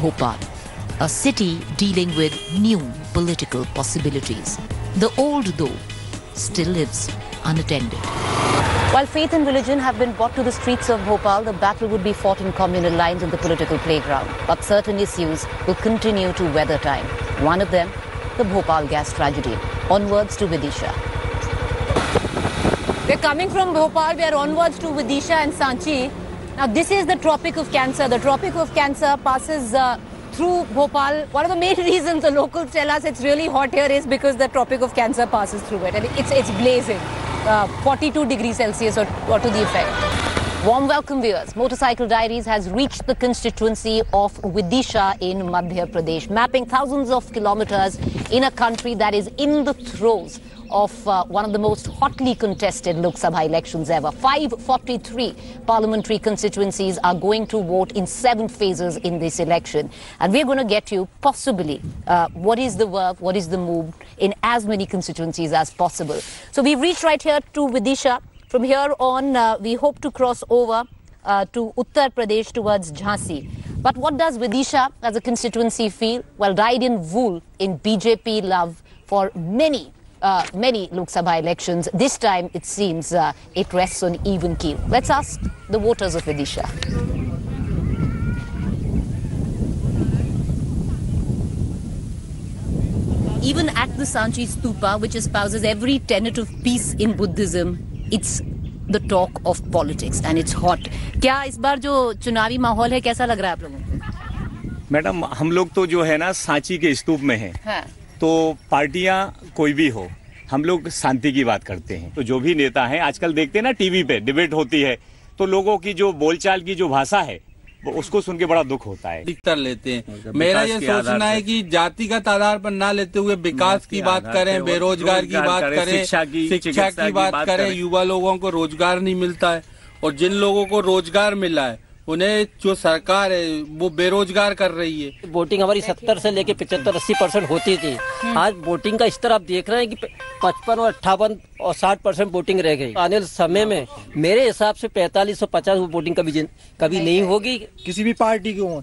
Bhopal, a city dealing with new political possibilities. The old, though, still lives unattended. While faith and religion have been brought to the streets of Bhopal, the battle would be fought in communal lines on the political playground. But certain issues will continue to weather time. One of them, the Bhopal gas tragedy. Onwards to Vidisha. We're coming from Bhopal, we are onwards to Vidisha and Sanchi. Now this is the Tropic of Cancer. The Tropic of Cancer passes through Bhopal. One of the main reasons the locals tell us it's really hot here is because the Tropic of Cancer passes through it. And it's blazing. 42 degrees Celsius or to the effect. Warm welcome, viewers. Motorcycle Diaries has reached the constituency of Vidisha in Madhya Pradesh, mapping thousands of kilometers in a country that is in the throes of one of the most hotly contested Lok Sabha elections ever. 543 parliamentary constituencies are going to vote in 7 phases in this election. And we're going to get you possibly what is the work, what is the move in as many constituencies as possible. So we've reached right here to Vidisha. From here on, we hope to cross over to Uttar Pradesh towards Jhansi. But what does Vidisha as a constituency feel? Well, dyed in wool in BJP love for many Lok Sabha elections. This time, it seems it rests on even keel. Let's ask the voters of Vidisha. Even at the Sanchi Stupa, which espouses every tenet of peace in Buddhism, it's the talk of politics and it's hot. क्या इस बार जो चुनावी माहौल है कैसा लग रहा है आप लोगों को? मैडम, हम लोग तो जो है ना सांची के स्तूप में हैं। हाँ। तो पार्टियां कोई भी हो, हम लोग शांति की बात करते हैं। तो जो भी नेता हैं, आजकल देखते हैं ना टीवी पे डिबेट होती है, तो लोगों की जो बोलचाल की जो भाषा है वो उसको सुन के बड़ा दुख होता है। कर लेते हैं। मेरा ये सोचना है कि जातिगत आधार पर ना लेते हुए विकास की बात करें, बेरोजगार की बात करें, शिक्षा की बात करें। युवा लोगों को रोजगार नहीं मिलता है और जिन लोगों को रोजगार मिला है उन्हें जो सरकार है वो बेरोजगार कर रही है। वोटिंग हमारी 70 से लेके 75-80% होती थी। आज वोटिंग का स्तर आप देख रहे हैं कि 55 और 58 और 60% वोटिंग रह गई। आने वाले समय में मेरे हिसाब से 45-50 वोटिंग कभी नहीं होगी। किसी भी पार्टी की हो,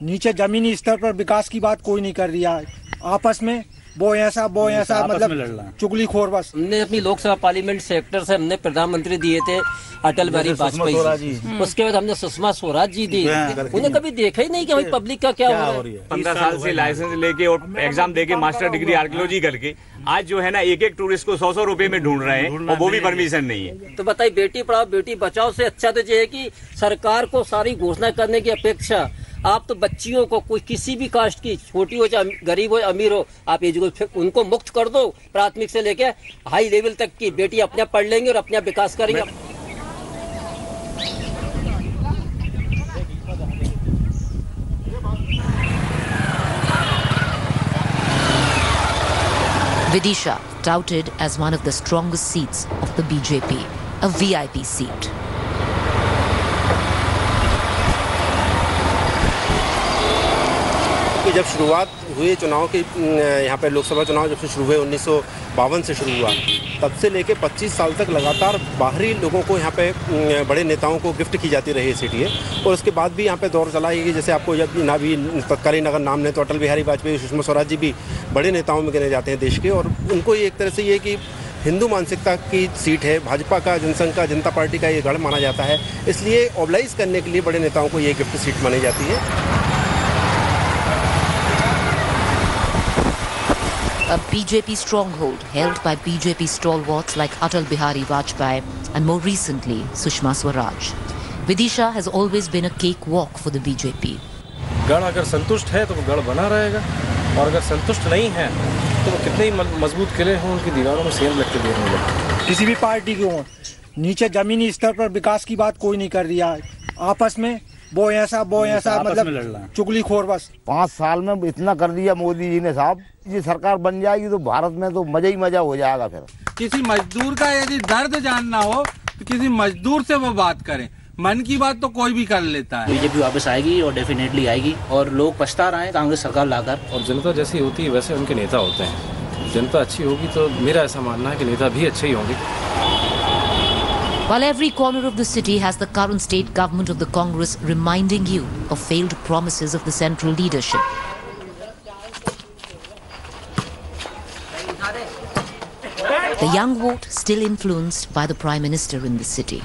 नीचे जमीनी स्तर पर विकास की बात कोई नहीं कर रही है। आपस में वो ऐसा मतलब चुगलीखोर बस। हमने अपनी लोकसभा पार्लियामेंट सेक्टर से हमने प्रधानमंत्री दिए थे अटल बिहारी वाजपेयी जी। उसके बाद हमने सुषमा स्वराज जी दी। उन्हें कभी देखा ही नहीं कि भाई पब्लिक का क्या हो रहा है। 15 साल से लाइसेंस लेके और एग्जाम देके मास्टर डिग्री आर्कियोलॉजी करके आज जो है ना एक टूरिस्ट को 100 रुपए में ढूंढ रहे हैं और वो भी परमिशन नहीं है। तो बताइए, बेटी पढ़ाओ बेटी बचाओ से अच्छा तो ये है कि सरकार को सारी घोषणा करने की अपेक्षा आप तो बच्चियों को कोई किसी भी कास्ट की, छोटी हो चाहे गरीब हो अमीर हो, आप एजुकेशन उनको मुक्त कर दो। प्राथमिक से लेकर हाई लेवल तक की बेटी अपने आप पढ़ लेंगे और अपने आप विकास करेंगे। Vidisha, touted as one of the strongest seats of the BJP, a VIP seat. जब शुरुआत हुई चुनाव की, यहाँ पे लोकसभा चुनाव जब से शुरू हुए 1952 से शुरू हुआ, तब से लेके 25 साल तक लगातार बाहरी लोगों को यहाँ पे बड़े नेताओं को गिफ्ट की जाती रही सीट ये। और उसके बाद भी यहाँ पे दौर चला है कि जैसे आपको जब ना भी तत्कालीन अगर नाम लें तो अटल बिहारी वाजपेयी, सुषमा स्वराज जी भी बड़े नेताओं में गिने जाते हैं देश के। और उनको ये एक तरह से ये कि हिंदू मानसिकता की सीट है, भाजपा का, जनसंघ का, जनता पार्टी का ये गढ़ माना जाता है, इसलिए ऑबलाइज करने के लिए बड़े नेताओं को ये गिफ्ट सीट मानी जाती है। A BJP stronghold held by BJP stalwarts like Atal Bihari Vajpayee and more recently Sushma Swaraj. Vidisha has always been a cakewalk for the BJP. गढ़ अगर संतुष्ट है तो वो गढ़ बना रहेगा और अगर संतुष्ट नहीं है तो वो कितने ही मजबूत किले हों उनकी दीवारों में सेंध लगते देखने लगते। किसी भी पार्टी की हो, नीचे जमीनी स्तर पर विकास की बात कोई नहीं कर रही है। आपस में वो ऐसा मतलब चुगलीखोर बस। 5 साल में इतना कर दिया मोदी जी ने साहब, ये सरकार बन जाएगी तो भारत में तो मजा ही मजा हो जाएगा। फिर किसी मजदूर का यदि दर्द जानना हो तो किसी मजदूर से वो बात करें, मन की बात तो कोई भी कर लेता है। बीजेपी वापस आएगी और डेफिनेटली आएगी और लोग पछता रहे हैं कांग्रेस सरकार लाकर। और जनता जैसी होती है वैसे उनके नेता होते हैं। जनता अच्छी होगी तो मेरा ऐसा मानना है कि नेता भी अच्छे ही होंगे। While every corner of the city has the current state government of the Congress reminding you of failed promises of the central leadership. The young vote still influenced by the Prime Minister in the city.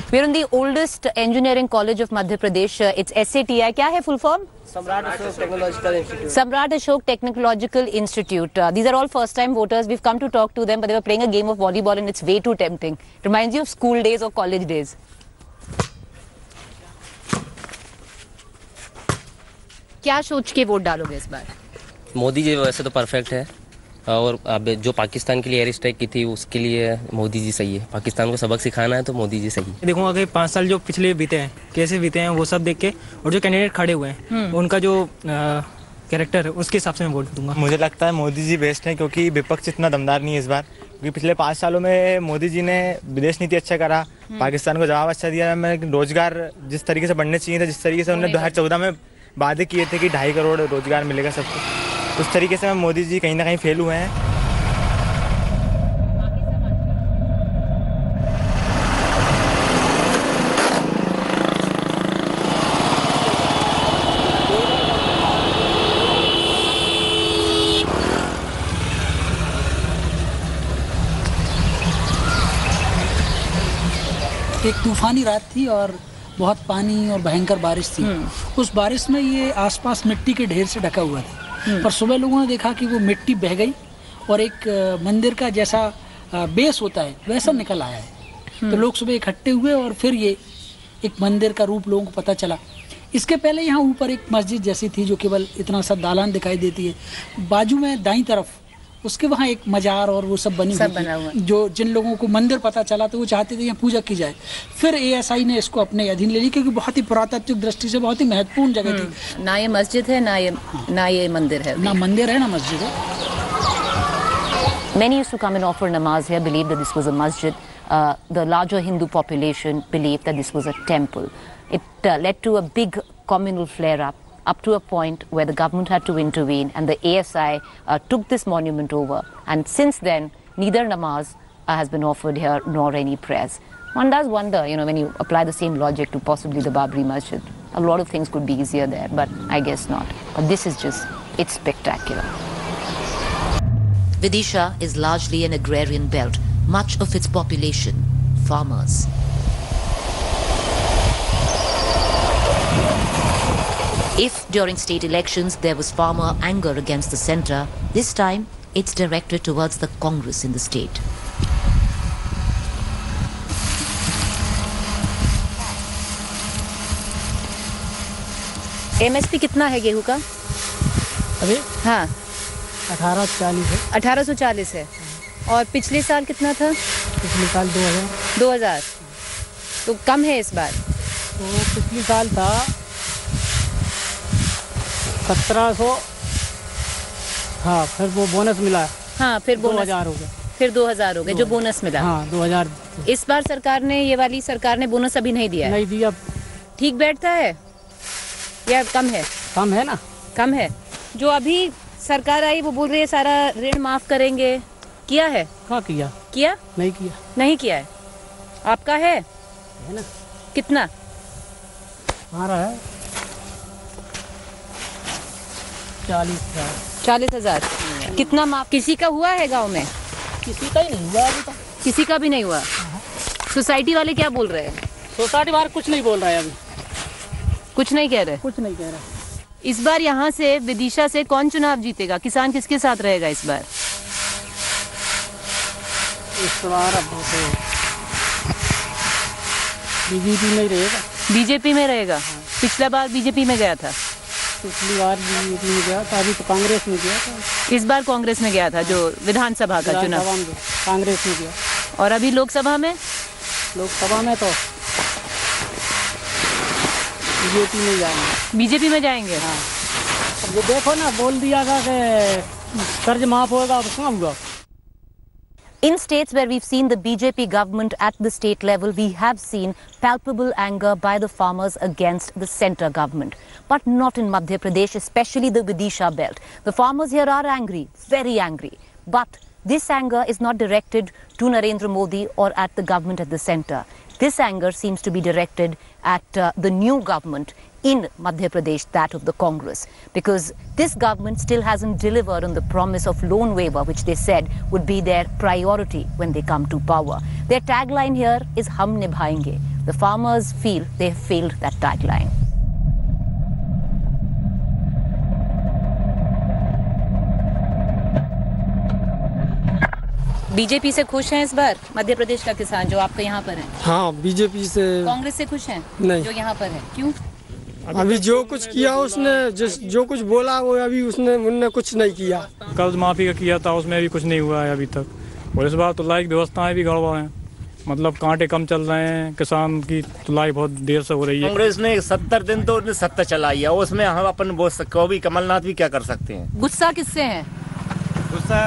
We're in the oldest engineering college of Madhya Pradesh. It's SATI. Kya hai full form? Samrat Ashok Technological Institute. Samrat Ashok Technological Institute. These are all first-time voters. We've come to talk to them, but they were playing a game of volleyball and it's way too tempting. Reminds you of school days or college days. क्या सोच के vote डालोगे इस बार? मोदी जी वैसे तो perfect है और अब जो पाकिस्तान के लिए एयर स्ट्राइक की थी उसके लिए मोदी जी सही है। पाकिस्तान को सबक सिखाना है तो मोदी जी सही है। देखो अगर 5 साल जो पिछले बीते हैं कैसे बीते हैं वो सब देख के और जो कैंडिडेट खड़े हुए हैं उनका जो कैरेक्टर है उसके हिसाब से मैं वोट दूंगा। मुझे लगता है मोदी जी बेस्ट है क्योंकि विपक्ष इतना दमदार नहीं है इस बार, क्योंकि पिछले 5 सालों में मोदी जी ने विदेश नीति अच्छा करा, पाकिस्तान को जवाब अच्छा दिया। रोजगार जिस तरीके से बढ़ने चाहिए था, जिस तरीके से उन्होंने 2014 में वादे किए थे कि 2.5 करोड़ रोजगार मिलेगा सबको, उस तरीके से मोदी जी कहीं ना कहीं फेल हुए हैं। एक तूफानी रात थी और बहुत पानी और भयंकर बारिश थी। उस बारिश में ये आसपास मिट्टी के ढेर से ढका हुआ था, पर सुबह लोगों ने देखा कि वो मिट्टी बह गई और एक मंदिर का जैसा बेस होता है वैसा निकल आया है। तो लोग सुबह इकट्ठे हुए और फिर ये एक मंदिर का रूप लोगों को पता चला। इसके पहले यहाँ ऊपर एक मस्जिद जैसी थी जो केवल इतना सा दालान दिखाई देती है। बाजू में दाईं तरफ उसके वहाँ एक मजार और वो सब बनी हुई, जो जिन लोगों को मंदिर पता चला तो वो चाहते थे यहाँ पूजा की जाए। फिर ASI ने इसको अपने अधीन ले ली क्योंकि बहुत ही पुरातात्विक दृष्टि से बहुत ही महत्वपूर्ण जगह थी। ना ये मस्जिद है ना ये मंदिर है, ना मंदिर है ना मस्जिद है। Many used to come and offer namaz here, believed that this was a masjid. The larger Hindu population believed that this was a temple. It led to a big communal flare-up to a point where the government had to intervene and the ASI took this monument over. And since then, neither namaz has been offered here nor any prayers. One does wonder, when you apply the same logic to possibly the Babri Masjid, a lot of things could be easier there, but I guess not. But this is it's spectacular. Vidisha is largely an agrarian belt, much of its population farmers. If during state elections there was farmer anger against the centre, this time it's directed towards the Congress in the state. MSP कितना है गेहूं का? अभी? हाँ। 1840 है। 1840 है। और पिछले साल कितना था? पिछले साल 2000। 2000। तो कम है इस बार? तो पिछले साल था 1700। हाँ, फिर वो बोनस मिला। हाँ, फिर बोनस 2000 हो गया। फिर 2000 हो गए जो बोनस मिला। हाँ, 2000। इस बार ये वाली सरकार ने बोनस अभी नहीं दिया है। नहीं दिया। ठीक बैठता है या कम है? कम है ना। कम है। जो अभी सरकार आई वो बोल रही है सारा ऋण माफ करेंगे, किया है? क्या किया? किया? नहीं किया। नहीं किया है। आपका है ना? कितना? हमारा है 40,000। 40,000। कितना माफ? किसी का हुआ है गांव में? किसी का ही नहीं हुआ अभी तक। किसी का भी नहीं हुआ। सोसाइटी वाले क्या बोल रहे हैं? सोसाइटी वाले कुछ नहीं बोल रहा है अभी। कुछ नहीं कह रहे? कुछ नहीं कह रहा। इस बार यहाँ से विदिशा से कौन चुनाव जीतेगा? किसान किसके साथ रहेगा इस बार? इस बार बीजेपी में रहेगा। बीजेपी में रहेगा? पिछला बार बीजेपी में गया था। पिछली बार बीजेपी में गया था, अभी तो कांग्रेस में गया था। इस बार कांग्रेस में गया था जो विधानसभा का चुनाव। कांग्रेस में गया। और अभी लोकसभा में? लोकसभा में तो बीजेपी में जाएंगे। बीजेपी में जाएंगे? हाँ। अब ये देखो ना, बोल दिया था कि कर्ज माफ होगा, अब कहाँ हुआ? In states where we've seen the BJP government at the state level, we have seen palpable anger by the farmers against the centre government. But not in Madhya Pradesh, especially the Vidisha belt. The farmers here are angry, very angry. But this anger is not directed to Narendra Modi or at the government at the centre. This anger seems to be directed at the new government in Madhya Pradesh, that of the Congress, because this government still hasn't delivered on the promise of loan waiver, which they said would be their priority when they come to power. Their tagline here is Hum Nibhayenge. The farmers feel they have failed that tagline. BJP से खुश हैं इस बार मध्य प्रदेश का किसान जो आपके यहाँ पर है? हाँ, बीजेपी से। कांग्रेस से खुश हैं? नहीं, जो यहाँ पर है। क्यों? अभी जो कुछ किया उसने, जो कुछ बोला वो अभी उनने कुछ नहीं किया। कर्ज माफी का किया था, उसमें भी कुछ नहीं हुआ है अभी तक। और इस बार तुलाई की व्यवस्थाएं भी गड़बड़ हैं, मतलब कांटे कम चल रहे हैं, किसान की तुलाई बहुत देर से हो रही है। कांग्रेस ने 70 दिन तो उन्हें सत्ता चलाई है, उसमें हम अपन बोल सकते हो भी कमलनाथ भी क्या कर सकते हैं। गुस्सा किससे है? गुस्सा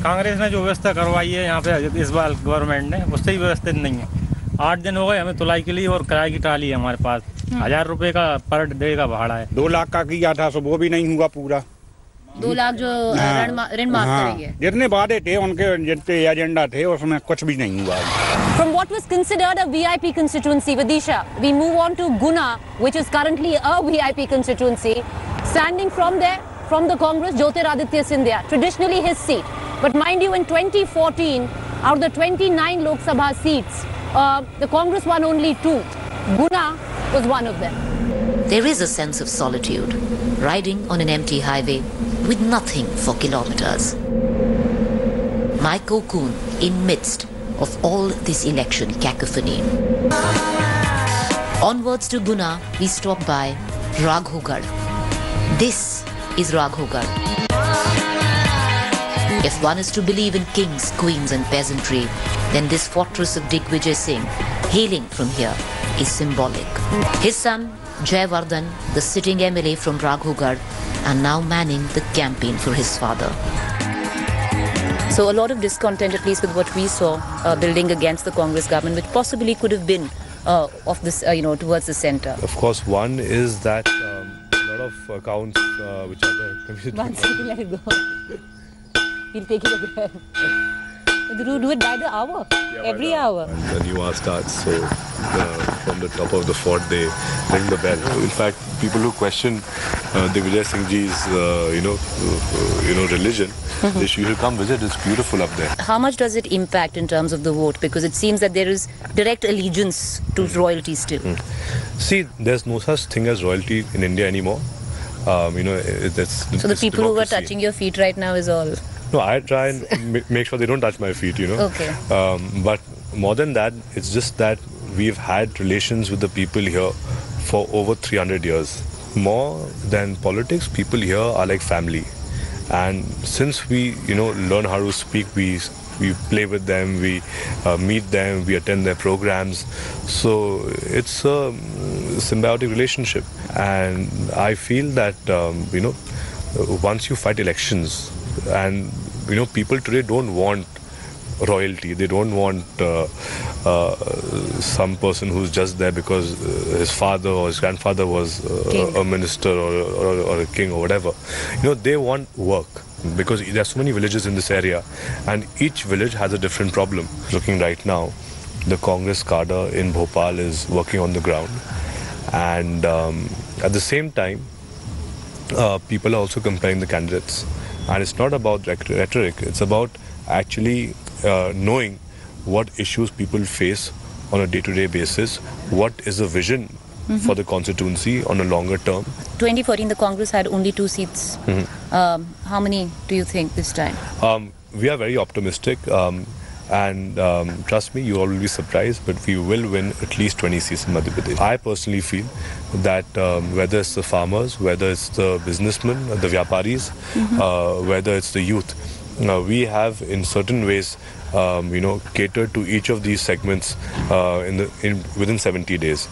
कांग्रेस ने जो व्यवस्था करवाई है यहाँ पे इस बार गवर्नमेंट ने, उससे ही व्यवस्थित नहीं है। 8 दिन हो गए हमें तुलाई के लिए, और किराए की ट्राली है हमारे पास, 1000 रुपए का पर डे का भाड़ा है। 2 लाख का किया था, वो भी नहीं हुआ पूरा। 2 लाख जो ऋण माफ करेंगे, जितने वादे थे उनके जितने एजेंडा थे उसमें कुछ भी नहीं हुआ। From what was considered a VIP constituency, Vidisha, we move on to Guna, which is currently a VIP constituency. Standing from there, from the Congress, Jyotiraditya Scindia, traditionally his seat. But mind you, in 2014, out of the 29 Lok Sabha seats, the Congress won only 2. Guna was one of them. There is a sense of solitude, riding on an empty highway with nothing for kilometers. My cocoon in midst of all this election cacophony. Onwards to Guna, we stop by Raghugarh. This is Raghugarh. If one is to believe in kings, queens and peasantry, then this fortress of Digvijay Singh, hailing from here, is symbolic. His son, Jayavardhan, the sitting MLA from Raghugarh, are now manning the campaign for his father. So a lot of discontent, at least with what we saw, building against the Congress government, which possibly could have been of this, towards the centre. Of course, one is that a lot of accounts which are there. One second, let it go. He'll take it again. Do it by the hour, every hour. And the new hour starts, so from the top of the fort they ring the bell. In fact, people who question Digvijay Singh Ji's, religion, they should come visit. It's beautiful up there. How much does it impact in terms of the vote? Because it seems that there is direct allegiance to royalty still. See, there's no such thing as royalty in India anymore. So the people who are touching your feet right now is all. No, I try and make sure they don't touch my feet, Okay. But more than that, it's just that we've had relations with the people here for over 300 years. More than politics, people here are like family. And since we, learn how to speak, we play with them, we meet them, we attend their programs. So it's a symbiotic relationship. And I feel that, once you fight elections, and people today don't want royalty. They don't want some person who's just there because his father or his grandfather was a minister or a king or whatever. They want work, because there are so many villages in this area and each village has a different problem. Looking right now, the Congress cadre in Bhopal is working on the ground, and at the same time people are also comparing the candidates. And it's not about rhetoric, it's about actually knowing what issues people face on a day-to-day basis, what is the vision for the constituency on a longer term. 2014, the Congress had only 2 seats. How many do you think this time? We are very optimistic, and trust me, you all will be surprised, but we will win at least 20 seats in Madhya Pradesh. I personally feel that whether it's the farmers, whether it's the businessmen, the vyaparis, whether it's the youth, we have in certain ways catered to each of these segments within 70 days.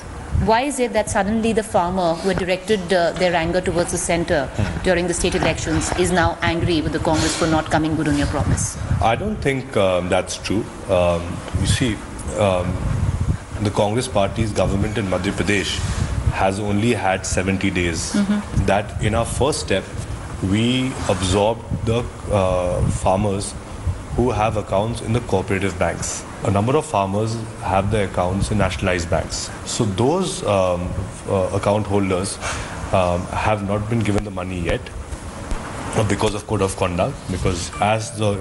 Why is it that suddenly the farmer who had directed their anger towards the centre during the state elections is now angry with the Congress for not coming good on your promise? I don't think that's true. You see, the Congress party's government in Madhya Pradesh has only had 70 days. That in our first step, we absorbed the farmers who have accounts in the cooperative banks. A number of farmers have their accounts in nationalized banks. So those account holders have not been given the money yet because of code of conduct, because as the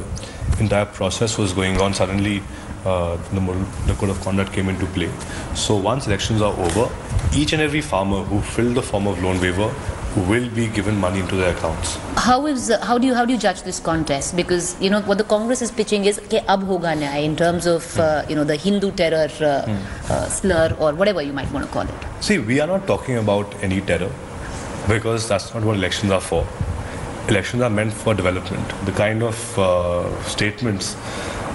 entire process was going on, suddenly the code of conduct came into play. So once elections are over, each and every farmer who filled the form of loan waiver will be given money into their accounts. How do you judge this contest? Because what the Congress is pitching is कि अब होगा न्याय in terms of the Hindu terror slur or whatever you might want to call it. See, we are not talking about any terror because that's not what elections are for. Elections are meant for development. The kind of statements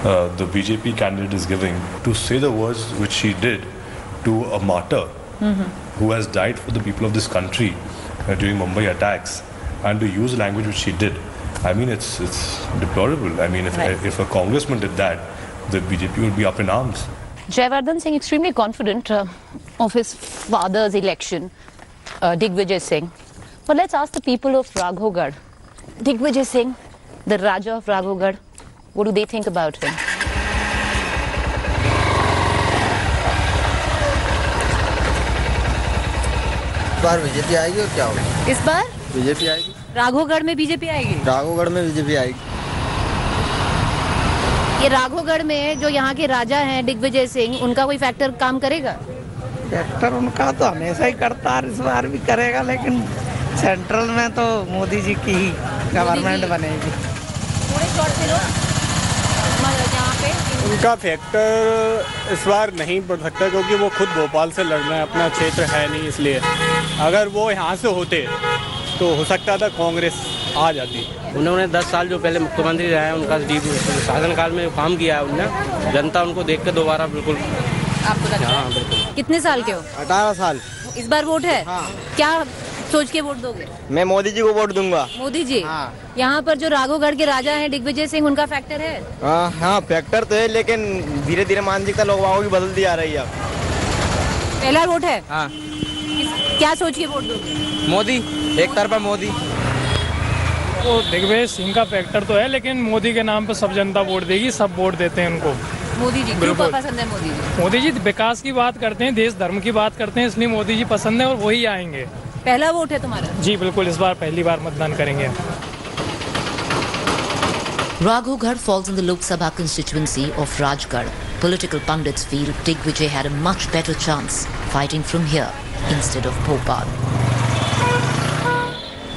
the BJP candidate is giving, to say the words which she did to a martyr who has died for the people of this country during Mumbai attacks, and to use language which she did, I mean, it's deplorable. I mean, if a congressman did that, the BJP would be up in arms. Jayawardhan Singh extremely confident of his father's election, Digvijay Singh. But let's ask the people of Raghovgarh. Digvijay Singh, the Raja of Raghovgarh, what do they think about him? इस बार BJP आएगी और क्या होगा? इस बार BJP आएगी। राघवगढ़ में BJP आएगी? राघवगढ़ में बीजेपी आएगी। ये राघवगढ़ में जो यहाँ के राजा हैं दिग्विजय सिंह, उनका कोई फैक्टर काम करेगा? फैक्टर उनका तो हमेशा ही करता है, इस बार भी करेगा, लेकिन सेंट्रल में तो मोदी जी की ही गवर्नमेंट बनेगी। उनका फैक्टर इस बार नहीं पड़ सकता क्योंकि वो खुद भोपाल से लड़ रहे हैं, अपना क्षेत्र है नहीं, इसलिए अगर वो यहाँ से होते तो हो सकता था कांग्रेस आ जाती। उन्होंने 10 साल जो पहले मुख्यमंत्री रहे हैं, उनका शासनकाल में काम किया है उन्होंने, जनता उनको देख के दोबारा बिल्कुल। हाँ बिल्कुल। कितने साल के हो? 18 साल। इस बार वोट है? हाँ। क्या सोच के वोट दोगे? मैं मोदी जी को वोट दूंगा। मोदी जी? हाँ। यहाँ पर जो राघवगढ़ के राजा हैं दिग्विजय सिंह, उनका फैक्टर है? हाँ फैक्टर तो है, लेकिन धीरे धीरे मानसिकता लोगों की बदलती आ रही है। पहला वोट है? हाँ। क्या सोच के वोट दोगे? मोदी, एक तरफा मोदी। वो दिग्विजय सिंह का फैक्टर तो है, लेकिन मोदी के नाम पर सब जनता वोट देगी, सब वोट देते हैं उनको। मोदी जी क्यों पसंद है? मोदी जी, मोदी जी विकास की बात करते हैं, देश धर्म की बात करते हैं, इसलिए मोदी जी पसंद है और वही आएंगे। पहला वोट है तुम्हारा? जी बिल्कुल, इस बार पहली बार मतदान करेंगे। Raghovgarh falls in the Lok Sabha constituency of Rajgarh. Political pundits feel Digvijay had a much better chance fighting from here instead of Bhopal.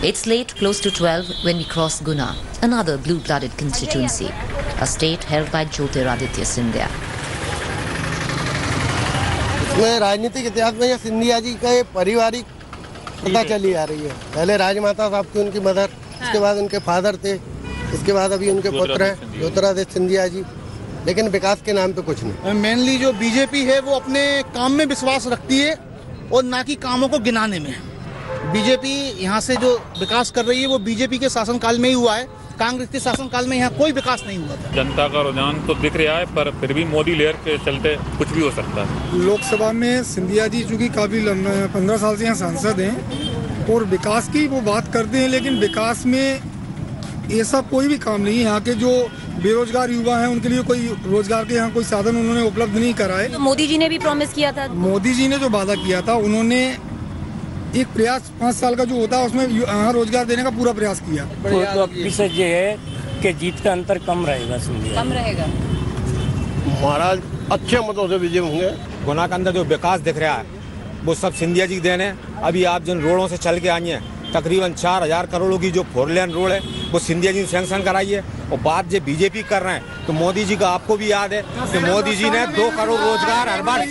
It's late, close to 12, when we cross Guna, another blue-blooded constituency, a state held by Jyotiraditya Scindia. इसमें राजनीतिक इतिहास में सिंधिया जी का पारिवारिक पता चली आ रही है। पहले राजमाता साहब थी उनकी मदर, उसके बाद उनके फादर थे, इसके बाद अभी उनके पुत्र हैं ज्योतिरादित्य सिंधिया जी, लेकिन विकास के नाम पे कुछ नहीं। मेनली जो बीजेपी है वो अपने काम में विश्वास रखती है और ना कि कामों को गिनाने में। बीजेपी यहाँ से जो विकास कर रही है वो बीजेपी के शासनकाल में ही हुआ है, कांग्रेस के शासनकाल में यहाँ कोई विकास नहीं हुआ था। जनता का रुझान तो दिख रहा है, पर फिर भी मोदी लहर के चलते कुछ भी हो सकता है। लोकसभा में सिंधिया जी चूँकि काफ़ी 15 साल से यहाँ सांसद हैं और विकास की वो बात करते हैं, लेकिन विकास में ऐसा कोई भी काम नहीं है। यहाँ के जो बेरोजगार युवा हैं उनके लिए कोई रोजगार के यहाँ कोई साधन उन्होंने उपलब्ध नहीं कराए। तो मोदी जी ने भी प्रॉमिस किया था। मोदी जी ने जो वादा किया था, उन्होंने एक प्रयास 5 साल का जो होता है उसमें यहाँ रोजगार देने का पूरा प्रयास किया। तो ये है कि जीत का अंतर कम रहेगा, कम रहेगा। महाराज अच्छे मतों से विजय होंगे। गुना के अंदर जो विकास दिख रहा है वो सब सिंधिया जी देने। अभी आप जिन रोडों से चल के आई हैं, तकरीबन 4000 करोड़ की जो 4 लेन रोड है वो सिंधिया जी ने सैंक्शन कराई है। और बात जो बीजेपी कर रहे हैं तो मोदी जी का आपको भी याद है कि मोदी जी ने 2 करोड़ रोजगार हर वर्ष,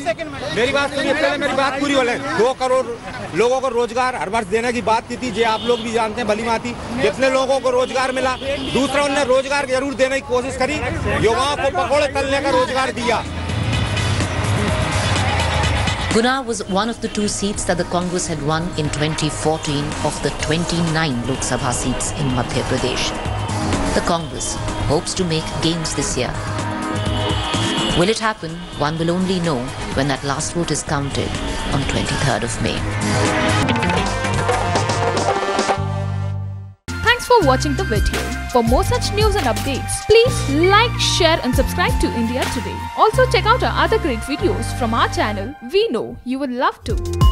मेरी बात सुनिए पहले, मेरी बात पूरी हो ले, 2 करोड़ लोगों को रोजगार हर वर्ष देने की बात की थी। जो आप लोग भी जानते हैं भली भांति कितने लोगों को रोजगार मिला। दूसरा उन्होंने रोजगार जरूर देने की कोशिश करी, युवाओं को पकौड़े तलने का रोजगार दिया। Guna was one of the 2 seats that the Congress had won in 2014 of the 29 Lok Sabha seats in Madhya Pradesh. The Congress hopes to make gains this year. Will it happen? One will only know when that last vote is counted on 23rd of May. for watching the video. For more such news and updates, please like, share and subscribe to India Today. Also check out our other great videos from our channel. We know you will love to.